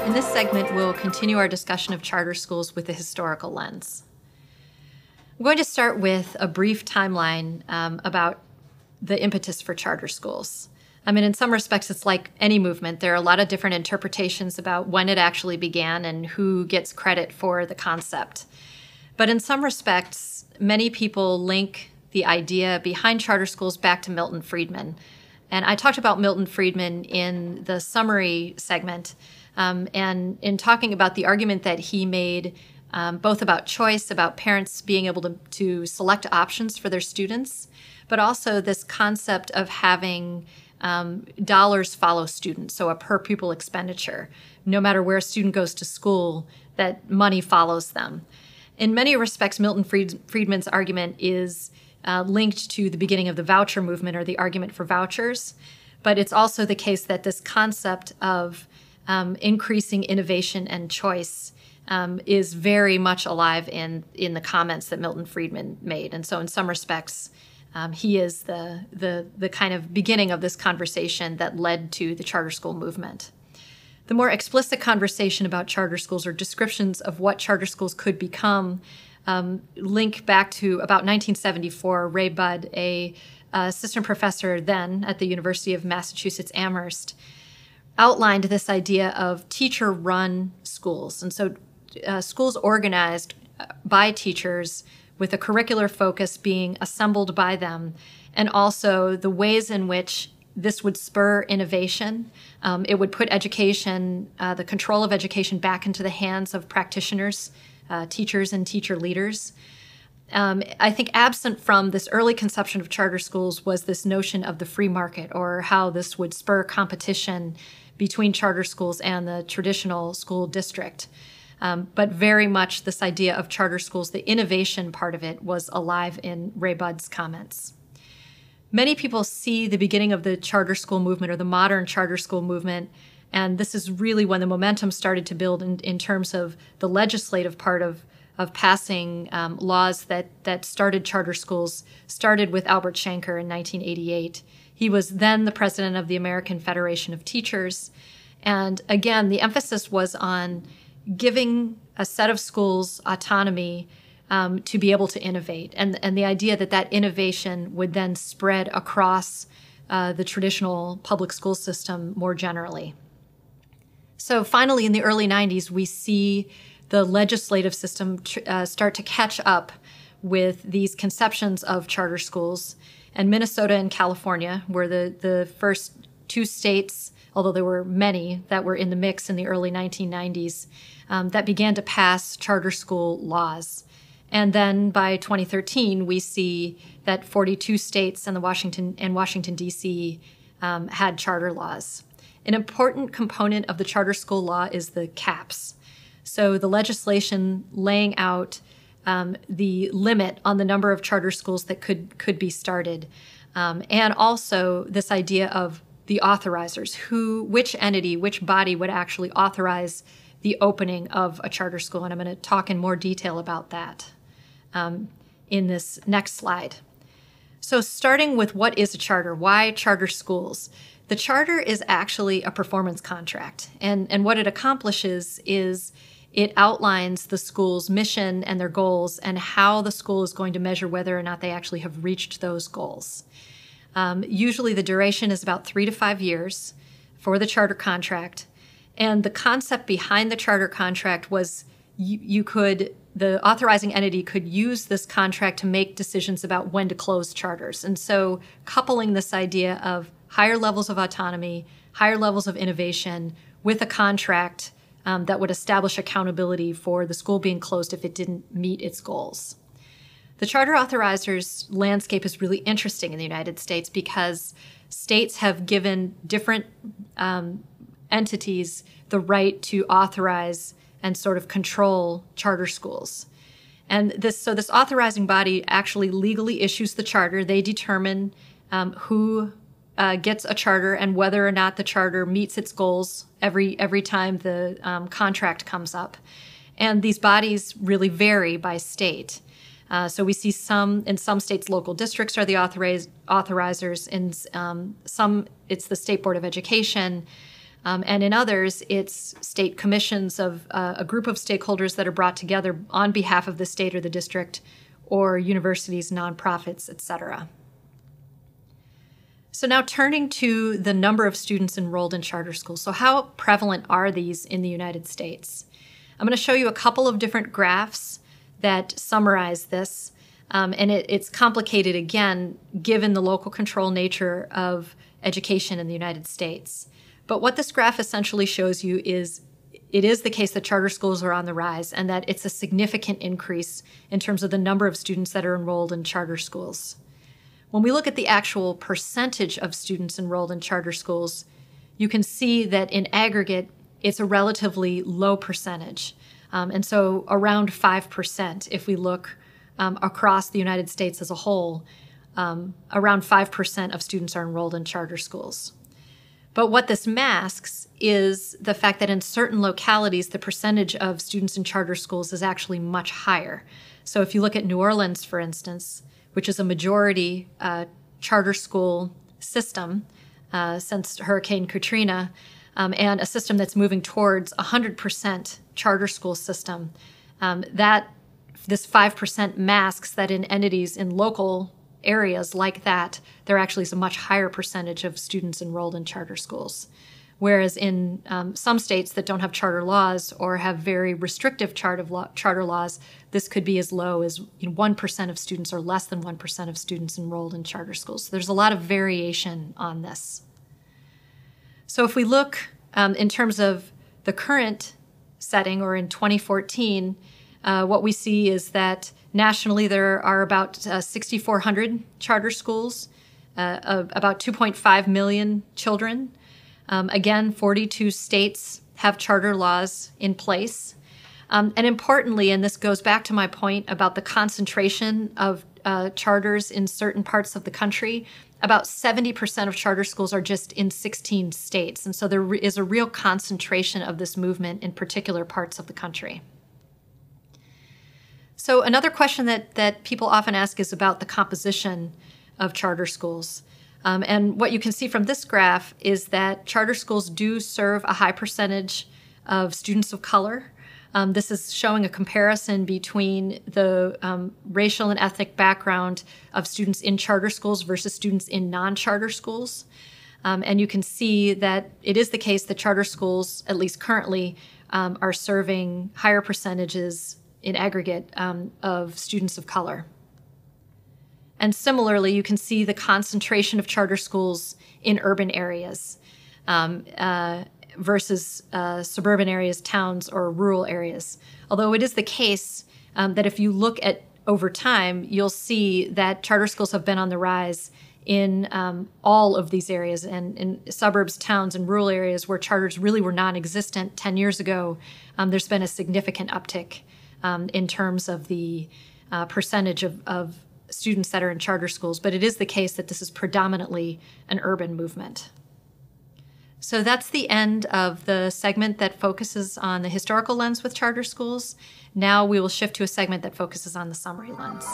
In this segment, we'll continue our discussion of charter schools with a historical lens. I'm going to start with a brief timeline about the impetus for charter schools. I mean, in some respects, it's like any movement. There are a lot of different interpretations about when it actually began and who gets credit for the concept. But in some respects, many people link the idea behind charter schools back to Milton Friedman. And I talked about Milton Friedman in the summary segment, and in talking about the argument that he made both about choice, about parents being able to select options for their students, but also this concept of having dollars follow students, so a per pupil expenditure. No matter where a student goes to school, that money follows them. In many respects, Milton Friedman's argument is linked to the beginning of the voucher movement or the argument for vouchers, but it's also the case that this concept of increasing innovation and choice is very much alive in the comments that Milton Friedman made. And so in some respects, he is the kind of beginning of this conversation that led to the charter school movement. The more explicit conversation about charter schools or descriptions of what charter schools could become link back to about 1974. Ray Budd, a assistant professor then at the University of Massachusetts Amherst, outlined this idea of teacher-run schools. And so schools organized by teachers with a curricular focus being assembled by them, and also the ways in which this would spur innovation. It would put education, the control of education, back into the hands of practitioners, teachers and teacher leaders. I think absent from this early conception of charter schools was this notion of the free market, or how this would spur competition between charter schools and the traditional school district. But very much this idea of charter schools, the innovation part of it, was alive in Ray Budd's comments. Many people see the beginning of the charter school movement or the modern charter school movement, and this is really when the momentum started to build in terms of the legislative part of passing laws that started charter schools, started with Albert Shanker in 1988. He was then the president of the American Federation of Teachers. And again, the emphasis was on giving a set of schools autonomy to be able to innovate, and the idea that innovation would then spread across the traditional public school system more generally. So finally, in the early 90s, we see the legislative system start to catch up with these conceptions of charter schools. And Minnesota and California were the first two states, although there were many that were in the mix in the early 1990s, that began to pass charter school laws. And then by 2013, we see that 42 states and Washington, D.C. Had charter laws. An important component of the charter school law is the caps. So the legislation laying out the limit on the number of charter schools that could be started. And also this idea of the authorizers, which entity, which body would actually authorize the opening of a charter school. And I'm going to talk in more detail about that in this next slide. So starting with what is a charter? Why charter schools? The charter is actually a performance contract. And what it accomplishes is it outlines the school's mission and their goals and how the school is going to measure whether or not they actually have reached those goals. Usually the duration is about 3 to 5 years for the charter contract. And the concept behind the charter contract was the authorizing entity could use this contract to make decisions about when to close charters. And so coupling this idea of higher levels of autonomy, higher levels of innovation with a contract that would establish accountability for the school being closed if it didn't meet its goals. The charter authorizers landscape is really interesting in the United States because states have given different entities the right to authorize and sort of control charter schools. And this authorizing body actually legally issues the charter. They determine who gets a charter and whether or not the charter meets its goals every time the contract comes up. And these bodies really vary by state. So we see in some states, local districts are the authorizers. In some, it's the State Board of Education. And in others, it's state commissions of a group of stakeholders that are brought together on behalf of the state or the district, or universities, nonprofits, etc. So now turning to the number of students enrolled in charter schools. So how prevalent are these in the United States? I'm going to show you a couple of different graphs that summarize this. And it's complicated, again, given the local control nature of education in the United States. But what this graph essentially shows you is it is the case that charter schools are on the rise and that it's a significant increase in terms of the number of students that are enrolled in charter schools. When we look at the actual percentage of students enrolled in charter schools, you can see that in aggregate, it's a relatively low percentage. And so around 5% if we look across the United States as a whole, around 5% of students are enrolled in charter schools. But what this masks is the fact that in certain localities, the percentage of students in charter schools is actually much higher. So if you look at New Orleans, for instance, which is a majority charter school system since Hurricane Katrina, and a system that's moving towards 100% charter school system, this 5% masks that in entities in local areas like that, there actually is a much higher percentage of students enrolled in charter schools. Whereas in some states that don't have charter laws or have very restrictive charter laws, this could be as low as 1% of students or less than 1% of students enrolled in charter schools. So there's a lot of variation on this. So if we look in terms of the current setting, or in 2014, what we see is that nationally there are about 6,400 charter schools, about 2.5 million children. Again, 42 states have charter laws in place. And importantly, and this goes back to my point about the concentration of charters in certain parts of the country, about 70% of charter schools are just in 16 states. And so there is a real concentration of this movement in particular parts of the country. So another question that people often ask is about the composition of charter schools. And what you can see from this graph is that charter schools do serve a high percentage of students of color. This is showing a comparison between the racial and ethnic background of students in charter schools versus students in non-charter schools. And you can see that it is the case that charter schools, at least currently, are serving higher percentages in aggregate of students of color. And similarly, you can see the concentration of charter schools in urban areas versus suburban areas, towns, or rural areas. Although it is the case that if you look at over time, you'll see that charter schools have been on the rise in all of these areas, and in suburbs, towns, and rural areas where charters really were non-existent 10 years ago, there's been a significant uptick in terms of the percentage of students that are in charter schools. But it is the case that this is predominantly an urban movement. So that's the end of the segment that focuses on the historical lens with charter schools. Now we will shift to a segment that focuses on the summary lens.